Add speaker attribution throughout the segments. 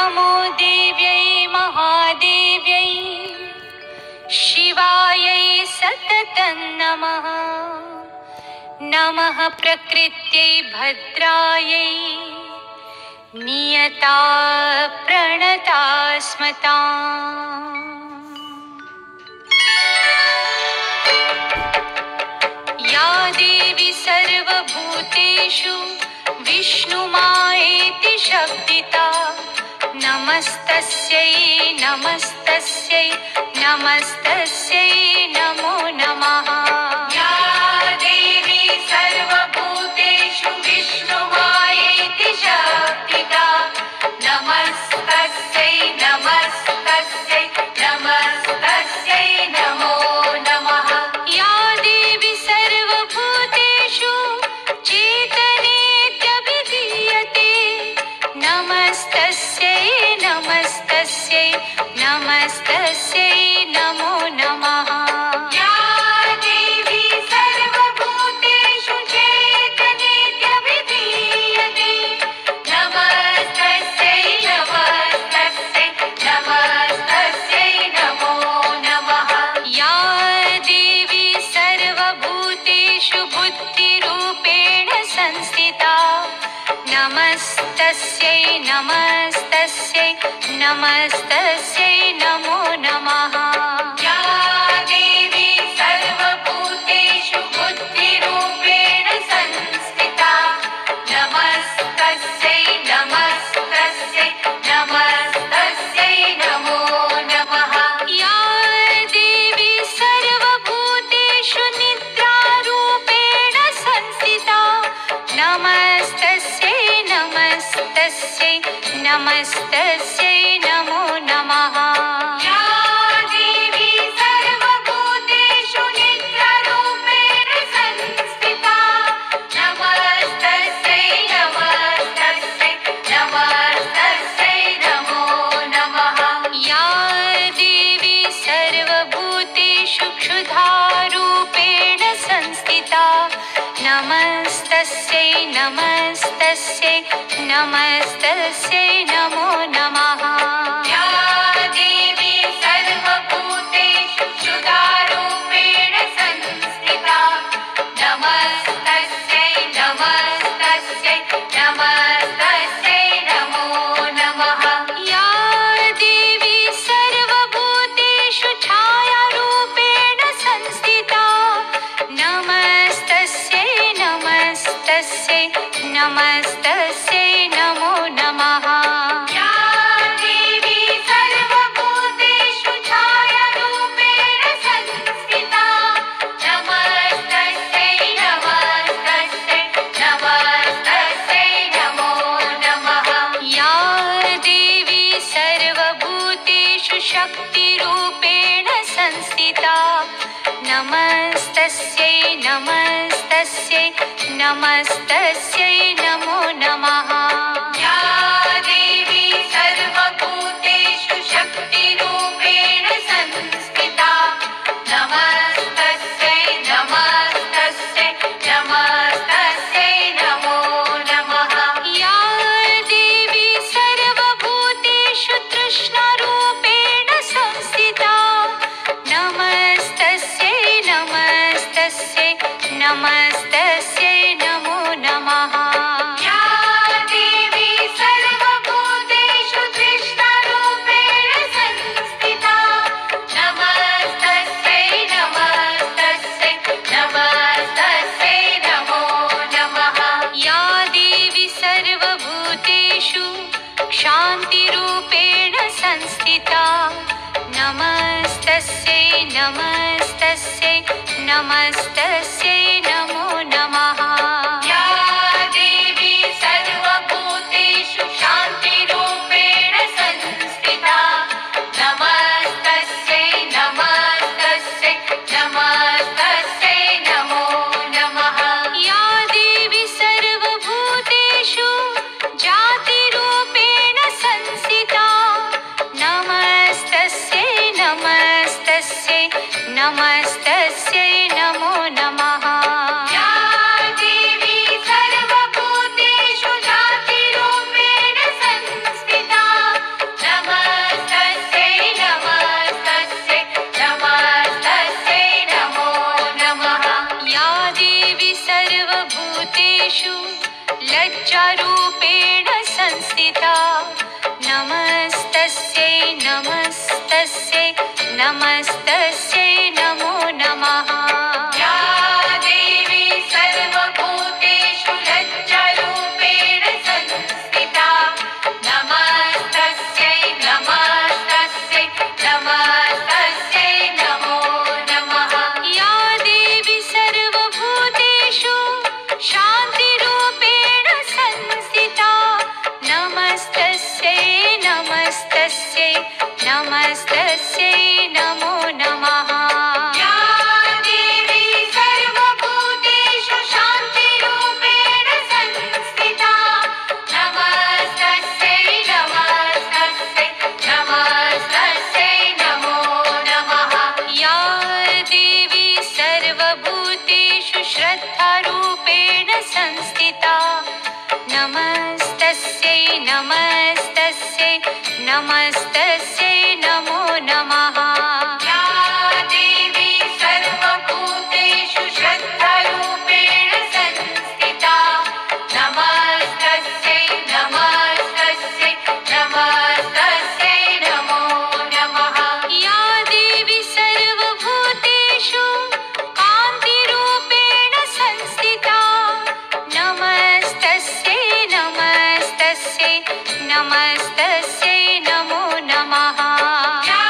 Speaker 1: नमो देव्यै महादेव्यै शिवायै सततं नमः। नमः प्रकृत्यै भद्रायै नियता प्रणता स्मताम्। या देवी सर्वभूतेषु विष्णुमायेति शब्दिता नमस्तस्यै नमस्तस्यै नमस्तस्यै नमो नमः। या देवी सर्वभूतेषु विष्णुमायेति शब्दिता नमस्तस्यै नमस्तस्यै नमस्तस्यै नमो नमः। या देवी सर्वभूतेषु चेतनेत्यभिधीयते नमस्तस्यै नमस्तस्यै नमस्तस्यै नमो नमः। या देवी सर्वभूतेषु चेतनेत्यभिधीयते नमस्तस्यै नमस्तस्यै नमस्तस्यै नमो नमः। या देवी सर्वभूतेषु बुद्धिरूपेण संस्थिता नमस्तस्यै नमस्तस्यै नमस्तस्यै नमो नमः। या देवी सर्वभूतेषु बुद्धिरूपेण संस्थिता नमस्तस्यै नमस्तस्यै नमस्तस्यै नमो नमः। या देवी सर्वभूतेषु निद्रारूपेण संस्थिता नमस्तस्यै नमस्तस्यै नमस्तस्यै नमो नमः। या देवी सर्वभूतेषु निद्रारूपेण संस्थिता नमस्तस्यै नमस्तस्यै नमस्तस्यै नमो नमः। या देवी सर्वभूतेषु क्षुधारूपेण संस्थिता नमस्तस्यै नमस्तस्यै नमस्तस्यै नमो नमः। या देवी सर्वभूतेषु क्षुधारूपेण संस्थिता नमस्तस्यै नमस्तस्यै नमस्तस्यै नमो नमः। या देवी सर्वभूतेषु छायारूपेण संस्थिता नमस्तस्यै नमस्तस्यै नमस्तस्यै नमो नमः। या देवी सर्वभूतेषु छायारूपेण संस्थिता नमस्तस्यै नमस्तस्यै नमस्तस्यै नमो नमः। या देवी सर्वभूतेषु शक्तिरूपेण संस्थिता नमस्तस्यै नमस्तस्यै नमस्तस्यै नमो नमः। या देवी सर्वभूतेषु शक्तिरूपेण संस्थिता नमस्तस्यै नमस्तस्यै नमस्तस्यै नमो नमः। या देवी सर्वभूतेषु तृष्णारूपेण संस्थिता नमस्तस्यै नमस्तस्यै नमस्तस्यै नमो नमः। या देवी सर्वभूतेषु तृष्णारूपेण संस्थिता नमस्तस्यै नमस्तस्यै नमस्तस्यै नमो नमः। या देवी सर्वभूतेषु क्षान्तिरूपेण संस्थिता नमस्तस्यै नमस्तस्यै नमस्तस्यै नमो नमः। या देवी सर्वभूतेषु शान्तिरूपेण संस्थिता नमस्तस्यै नमस्तस्यै नमस्तस्यै नमो नमः। या देवी सर्वभूतेषु जातिरूपेण संस्थिता नमस्तस्यै नमस्तस्यै नमस्तस्यै नमो लज्जारूपेण संस्थिता नमस्तस्यै नमस्तस्यै नमस्तस्यै नमो नमः या देवी सर्वभूतेषु लज्जारूपेण संस्थिता नमस्तस्यै नमस्तस्यै नमस्तस्यै नमो नमः या देवी सर्वभूतेषु शान्तिरूपेण संस्थिता नमस्तस्यै नमस्तस्यै नमस्तस्यै नमो नमः या देवी सर्वभूतेषु शान्तिरूपेण संस्थिता नमस्तस्यै नमस्तस्यै नमस्तस्यै नमो नमः या देवी सर्वभूतेषु श्रद्धारूपेण संस्थिता नमस्तस्यै नमस्तस्यै नमस्तस्यै नमो नमः या देवी सर्वभूतेषु श्रद्धारूपेण संस्थिता नमस्तस्यै नमस्तस्यै नमस्तस्यै नमो नमः या देवी सर्वभूतेषु कान्तिरूपेण संस्थिता नमस्तस्यै नमस्तस्यै नमस्तस्यै नमो नमः या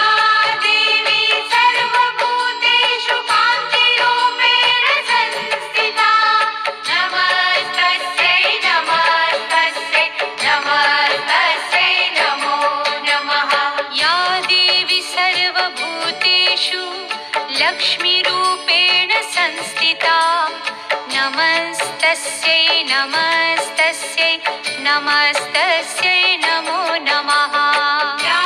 Speaker 1: देवी सर्वभूतेषु कान्तिरूपेण संस्थिता नमस्तस्यै नमस्तस्यै नमस्तस्यै नमो नमः या देवी सर्वभूतेषु लक्ष्मीरूपेण संस्थिता नमस्तस्यै नमस्तस्यै नमस्तस्यै नमो नमः या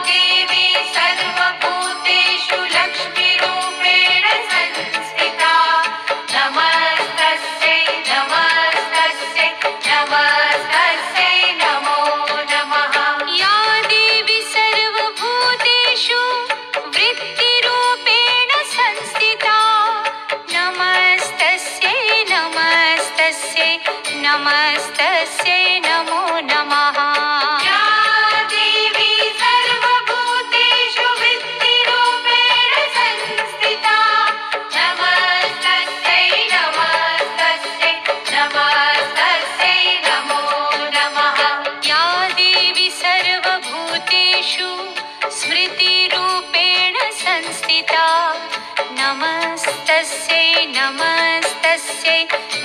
Speaker 1: देवी सर्वभूतेषु लक्ष्मीरूपेण संस्थिता नमस्तस्यै नमस्तस्यै नमस्तस्यै नमो नमः या देवी सर्वभूतेषु वृत्तिरूपेण संस्थिता नमस्तस्यै नमस्तस्यै नमस्तस्यै नमो नमः या देवी सर्वभूतेषु वृत्तिरूपेण संस्थिता नमस्तस्यै नमस्तस्यै नमस्तस्यै नमो नमः या देवी सर्वभूतेषु स्मृतिरूपेण संस्थिता नमस्तस्यै नमस्तस्यै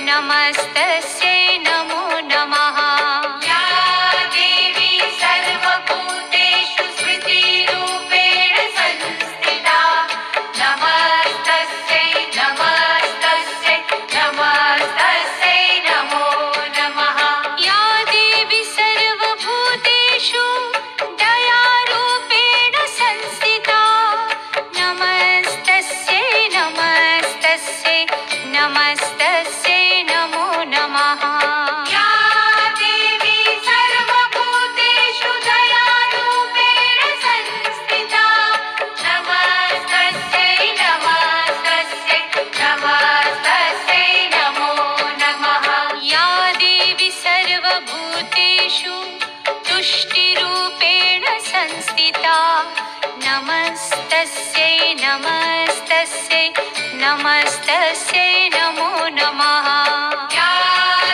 Speaker 1: नमस्तस्यै नमो नमः या देवी सर्वभूतेषु स्मृतिरूपेण संस्थिता नमस्तस्यै नमस्तस्यै नमस्तस्यै नमो नमः या देवी सर्वभूतेषु दयारूपेण संस्थिता नमस्तस्यै नमस्तस्यै नमस्तस्यै नमो नमः या देवी सर्वभूतेषु दयारूपेण संस्थिता नमस्तस्यै नमस्तस्यै नमस्तस्यै नमो नमः या देवी सर्वभूतेषु तुष्टिरूपेण संस्थिता नमस्तस्यै नमस्तस्यै नमस्तस्यै नमो नमः या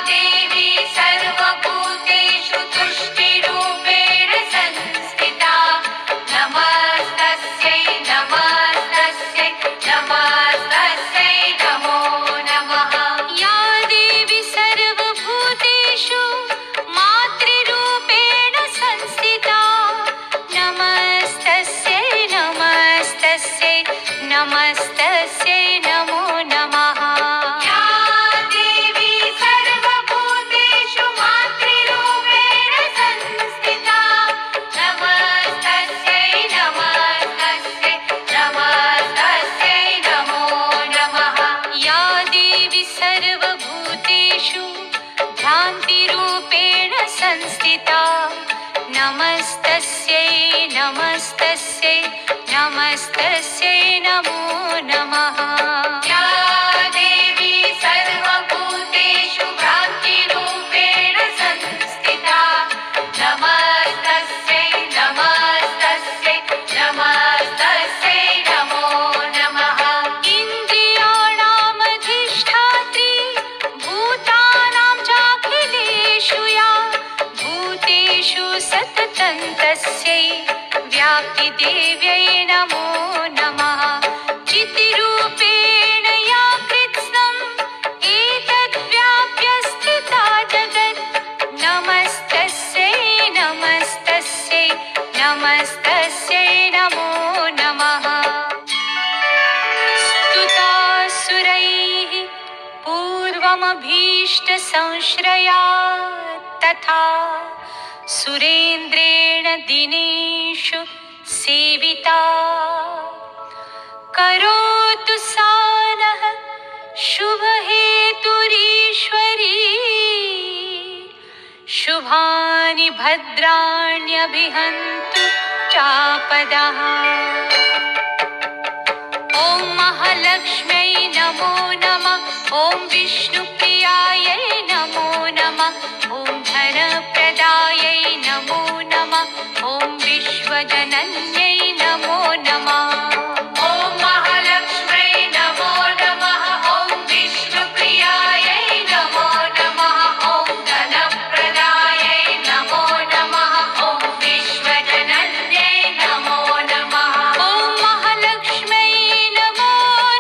Speaker 1: देवी सर्वभूतेषु तुष्टिरूपेण संस्थिता नमस्तस्यै नमस्तस्यै नमस्तस्यै नमो नमः या देवी सर्वभूतेषु मातृरूपेण संस्थिता नमस्तस्यै नमस्तस्यै नमस्तस्यै नमो नमः या देवी सर्वभूतेषु मातृरूपेण संस्थिता नमस्तस्यै नमस्तस्यै नमस्तस्यै नमो नमः या देवी सर्वभूतेषु भ्रान्तिरूपेण संस्थिता नमस्तस्यै नमस्तस्यै नमस्तस्यै नमो नमः या देवी सर्वभूतेषु भ्रान्तिरूपेण व्याप्तिदेव्यै नमो नमः चितिरूपेण या कृत्स्नम् एतद्व्याप्य स्थिता जगत् नमस्तस्यै नमस्तस्यै नमस्तस्यै नमो नमः स्तुतासुरैः पूर्वमभीष्टसंश्रया तथा सुरेन्द्रेण दिनेषु सेविता करोतु सा नः शुभहेतुरीश्वरी शुभानि भद्राण्यभिहन्तु चापदः ॐ महालक्ष्म्यै नमो नमः ॐ विष्णुप्रियायै नमो नमः ॐ धनप्रदायै नमो नमः ॐ विश्वजनन्यै नमो नमः ॐ महालक्ष्म्यै नमो नमः ॐ विष्णुप्रियायै नमो नमः ॐ धनप्रदायै नमो नमः ॐ विश्वजनन्यै नमो नमः ॐ महालक्ष्म्यै नमो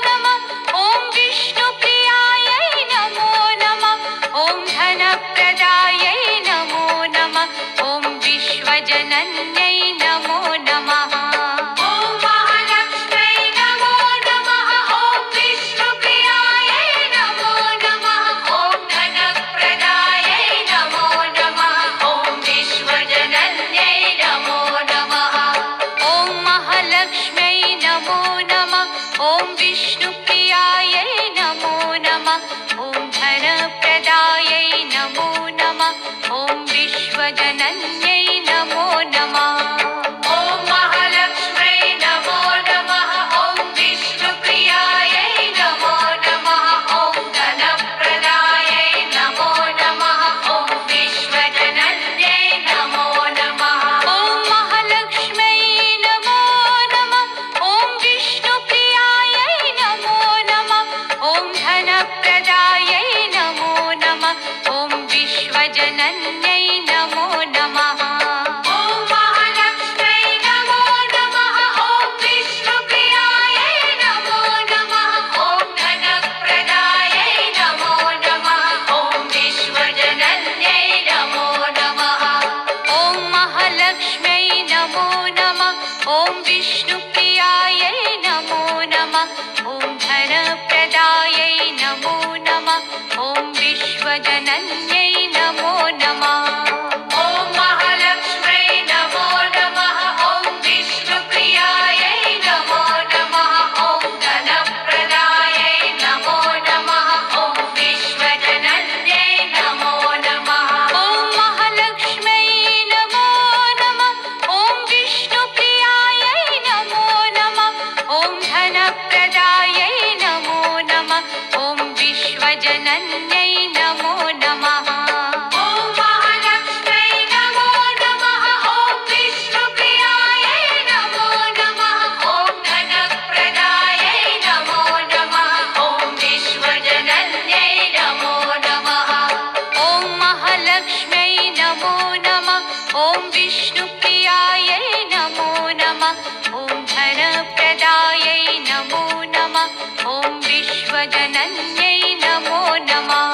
Speaker 1: नमः ॐ विष्णुप्रियायै नमो नमः ॐ धनप्रदायै नमो नमः ॐ विश्वजनन्यै नमो नमः ॐ महालक्ष्म्यै नमो नमः ॐ विष्णुप्रियायै नमो नमः ॐ धनप्रदायै नमो नमः ॐ विश्वजनन्यै नमो नमः ॐ महालक्ष्म्यै नमो नमः ॐ विष्णुप्रियायै नमो नमः ॐ धनप्रदायै नमो नमः ॐ विश्वजनन्यै नमो नमः ॐ महालक्ष्म्यै नमो नमः ॐ विष्णुप्रियायै नमो नमः ॐ धनप्रदायै नमो नमः ॐ विश्वजनन्यै नमो नमः ॐ महालक्ष्म्यै नमो नमः ॐ विष्णुप्रियायै नमो नमः ॐ धनप्रदायै नमो नमः ॐ विश्वजनन्यै नमो नमः ॐ महालक्ष्म्यै नमो नमः ॐ विष्णुप्रियायै नमो नमः ॐ धनप्रदायै नमो नमः ॐ विश्वजनन्यै नमो नमः ॐ महालक्ष्म्यै नमो नमः ॐ विष्णुप्रियायै नमो नमः ॐ धनप्रदायै नमो नमः ॐ विश्वजनन्यै नमो नमः ॐ महालक्ष्म्यै नमो नमः ॐ विष्णुप्रियायै नमो नमः ॐ धनप्रदायै नमो नमः ॐ विश्वजनन्यै नमो नमः ॐ महालक्ष्म्यै नमो नमः ॐ विष्णुप्रियायै नमो नमः ॐ धनप्रदायै नमो नमः ॐ विश्वजनन्यै नमो नमः ॐ महालक्ष्म्यै नमो नमः ॐ विष्णुप्रियायै नमो नमः ॐ धनप्रदायै नमो नमः ॐ विश्वजनन्यै नमो नमः ॐ महालक्ष्म्यै नमो नमः ॐ विष्णुप्रियायै नमो नमः ॐ धनप्रदायै नमो नमः ॐ विश्वजनन्यै नमो नमः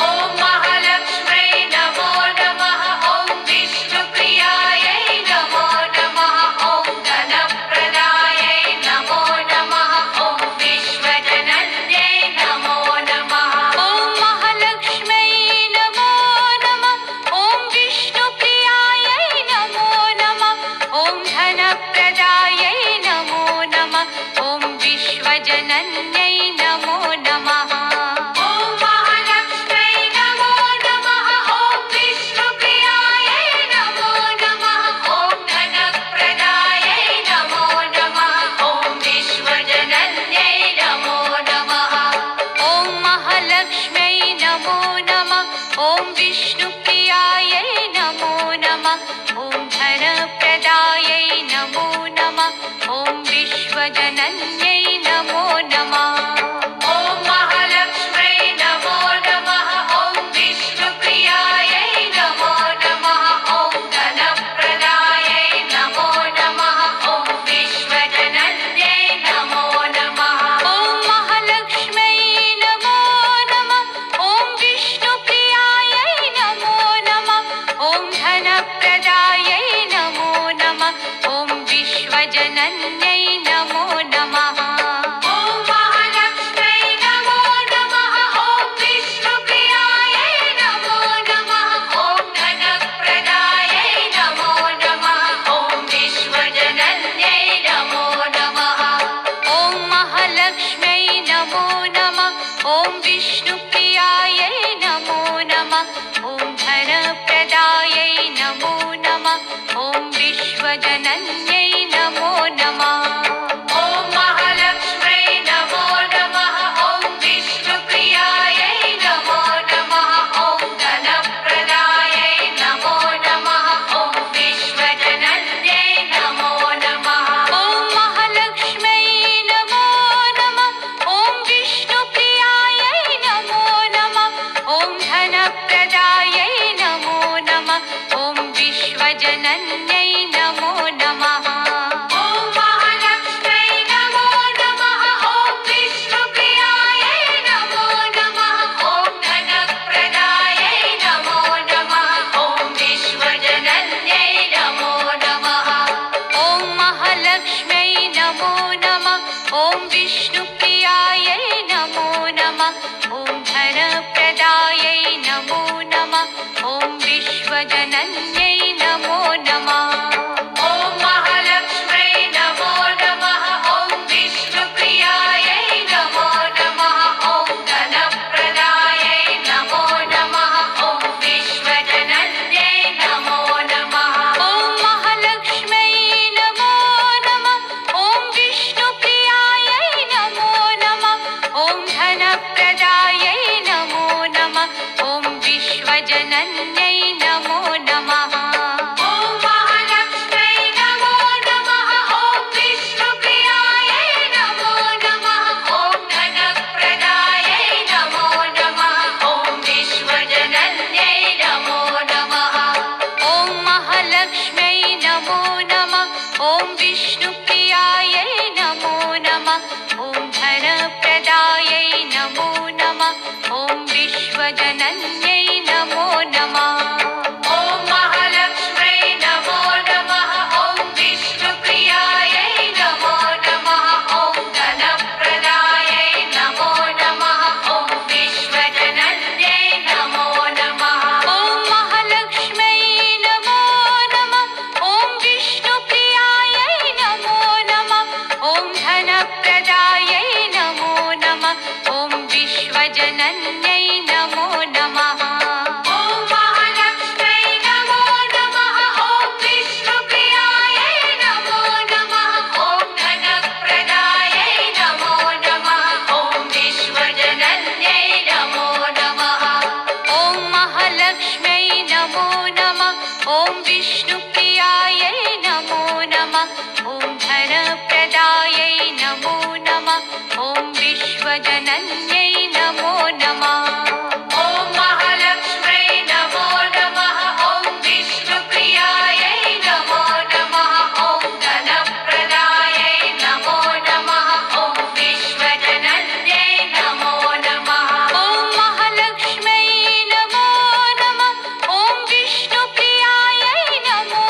Speaker 1: ॐ महालक्ष्म्यै नमो नमः ॐ विष्णुप्रियायै नमो नमः ॐ धनप्रदायै नमो नमः ॐ विश्वजनन्यै नमो नमः ॐ महालक्ष्म्यै नमो नमः ॐ विष्णुप्रियायै नमो ॐ विष्णुप्रियायै नमो नमः ॐ धनप्रदायै नमो नमः ॐ विश्वजनन्यै नमो नमः ॐ महालक्ष्म्यै नमो नमः ॐ विष्णुप्रियायै नमो नमः ॐ धनप्रदायै नमो नमः ॐ विश्वजनन्यै नमो नमः ॐ महालक्ष्म्यै नमो नमः ॐ विष्णुप्रियायै नमो नमः ॐ धनप्रदायै नमो नमः ॐ विश्वजनन्यै नमो नमः ॐ महालक्ष्म्यै नमो नमः ॐ विष्णुप्रियायै नमो नमः ॐ धनप्रदायै नमो नमः ॐ विश्वजनन्यै नमो नमः ॐ महालक्ष्म्यै नमो नमः ॐ विष्णुप्रियायै नमो नमः ॐ धनप्रदायै नमो नमः ॐ विश्वजनन्यै नमो नमः ॐ महालक्ष्म्यै नमो नमः ॐ विष्णुप्रियायै नमो नमः ॐ धनप्रदायै नमो नमः ॐ विश्वजनन्यै नमो नमः ॐ महालक्ष्म्यै नमो नमः ॐ विष्णुप्रियायै नमो नमः ॐ धनप्रदायै नमो नमः ॐ विश्वजनन्यै नमो नमः ॐ महालक्ष्म्यै नमो नमः ॐ विष्णुप्रियायै नमो नमः ॐ धनप्रदायै नमो नमः ॐ विश्वजनन्यै नमो नमः ॐ महालक्ष्म्यै नमो नमः ॐ विष्णुप्रियायै नमो नमः ॐ धनप्रदायै नमो नमः ॐ विश्वजनन्यै नमो नमः ॐ महालक्ष्म्यै नमो नमः ॐ विष्णुप्रियायै नमो नमः ॐ धनप्रदायै नमो नमः ॐ विश्वजनन्यै नमो नमः ॐ महालक्ष्म्यै नमो नमः ॐ विष्णुप्रियायै नमो नमः ॐ धनप्रदायै नमो नमः ॐ विश्वजनन्यै नमो नमः ॐ महालक्ष्म्यै नमो नमः ॐ विष्णुप्रियायै नमो नमः ॐ धनप्रदायै नमो नमः ॐ विश्वजनन्यै नमो नमः ॐ महालक्ष्म्यै नमो नमः ॐ विष्णुप्रियायै नमो नमः ॐ धनप्रदायै नमो नमः ॐ विश्वजनन्यै नमो नमः ॐ महालक्ष्म्यै नमो नमः ॐ विष्णुप्रियायै नमो नमः ॐ धनप्रदायै नमो नमः ॐ विश्वजनन्यै नमो नमः ॐ महालक्ष्म्यै नमो नमः ॐ विष्णुप्रियायै नमो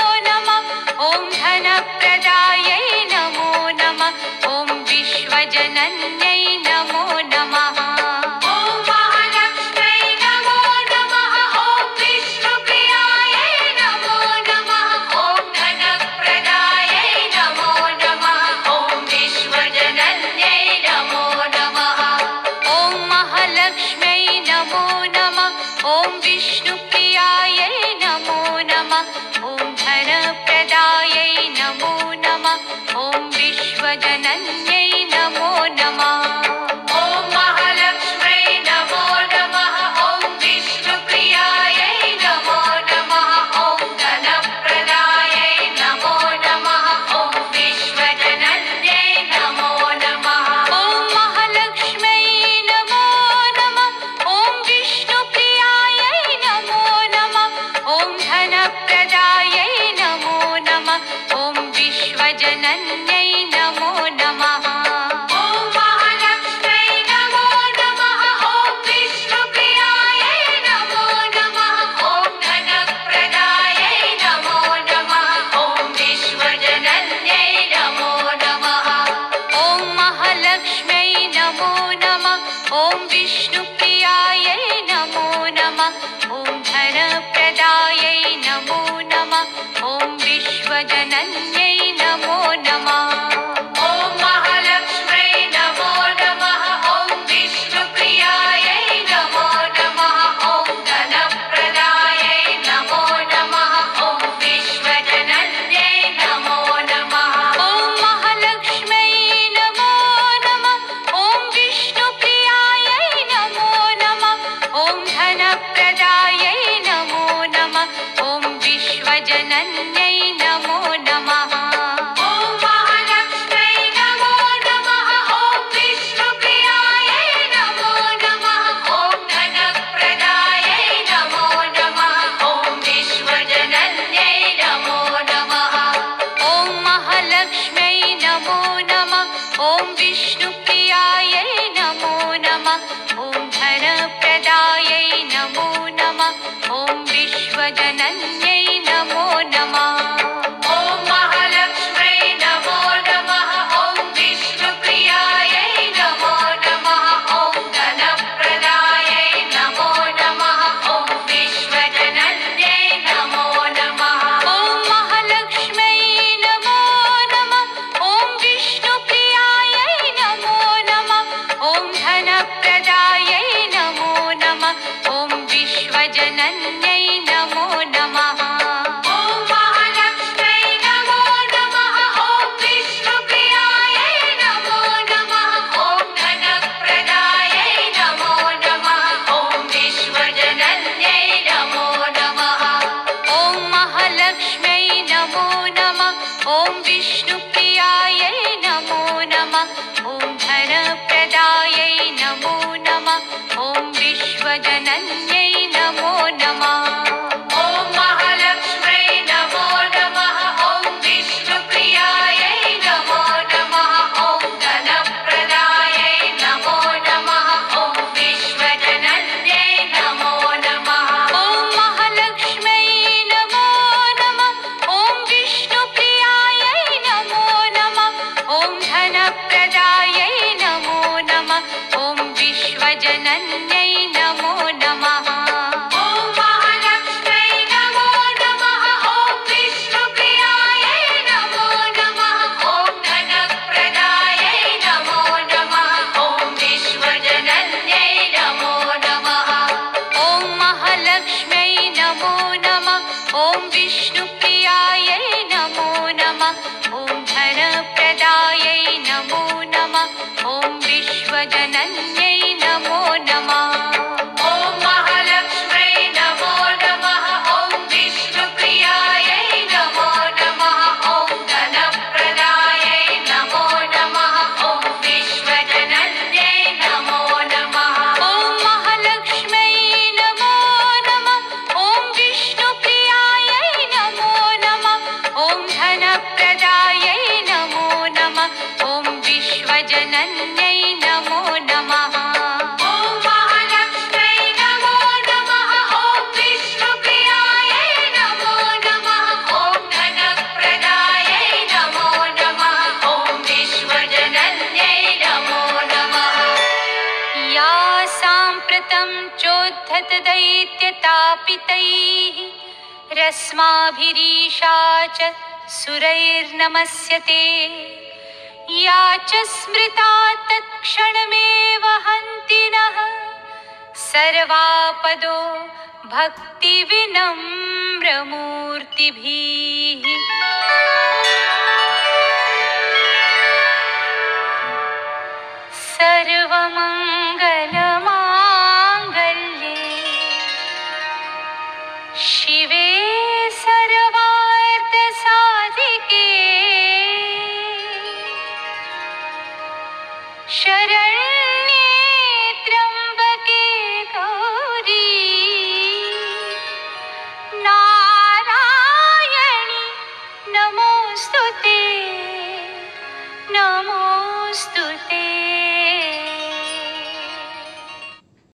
Speaker 1: विश्वजनन्यै नमो नमः। ॐ महालक्ष्म्यै नमो नमः। ॐ विष्णुप्रियायै नमो नमः। ॐ धनप्रदायै नमो नमः। ॐ विश्वजनन्यै नमो नमः। ॐ महालक्ष्म्यै नमो नमः। ॐ विष्णुप्रियायै नमो नमः। ॐ धनप्रदायै नमो नमः। ॐ विश्वजनन्यै नमो नमः। ॐ महालक्ष्म्यै नमो नमः। ॐ विष्णुप्रियायै नमो नमः। ॐ धनप्रदायै नमो नमः। ॐ विश्वजनन्यै नमो नमः। ॐ महालक्ष्म्यै नमो नमः। ॐ विष्णुप्रियायै नमो नमः। ॐ धनप्रदायै नमो नमः। ॐ विश्वजनन्यै नमो नमः। ॐ महालक्ष्म्यै नमो नमः। ॐ विष्णुप्रियायै नमो नमः। ॐ धनप्रदायै नमो नमः। ॐ विश्वजनन्यै नमो नमः। ॐ महालक्ष्म्यै नमो नमः। ॐ विष्णुप्रियायै नमो नमः। ॐ धनप्रदायै नमो नमः। ॐ विश्वजनन्यै नमो नमः। ॐ महालक्ष्म्यै नमो नमः। ॐ विष्णुप्रियायै नमो नमः। ॐ धनप्रदायै नमो नमः। ॐ विश्वजनन्यै नमो नमः। ॐ महालक्ष्म्यै नमो नमः। ॐ विष्णुप्रियायै नमो नमः। ॐ धनप्रदायै नमो नमः। ॐ विश्वजनन्यै नमो नमः। ॐ महालक्ष्म्यै नमो नमः। ॐ विष्णुप्रियायै नमो नमः। ॐ धनप्रदायै नमो नमः। ॐ विश्वजनन्यै नमो नमः। ॐ महालक्ष्म्यै नमो नमः। ॐ विष्णुप्रियायै नमो नमः। ॐ धनप्रदायै नमो नमः। ॐ विश्वजनन्यै नमो नमः। ॐ महालक्ष्म्यै नमो नमः। ॐ विष्णुप्रियायै नमो नमः। ॐ धनप्रदायै नमो नमः। ॐ विश्वजनन्यै नमो नमः। ॐ महालक्ष्म्यै नमो नमः। ॐ विष्णुप्रियायै नमो नमः। ॐ धनप्रदायै नमो नमः। ॐ विश्वजनन्यै नमो नमः। ॐ महालक्ष्म्यै नमो नमः। ॐ विष्णुप्रियायै नमो नमः। ॐ धनप्रदायै नमो नमः। ॐ विश्वजनन्यै नमो नमः। या साम्प्रतं चोद्धतदैत्यतापितैः रस्माभिरीशा च सुरैर्नमस्यते, या च स्मृता तत्क्षणमेव हन्ति नः सर्वापदो भक्तिविनम्रमूर्तिभिः। सर्वमङ्गलमाङ्गल्ये शिवे सर्वार्थसाधिके शरण्ये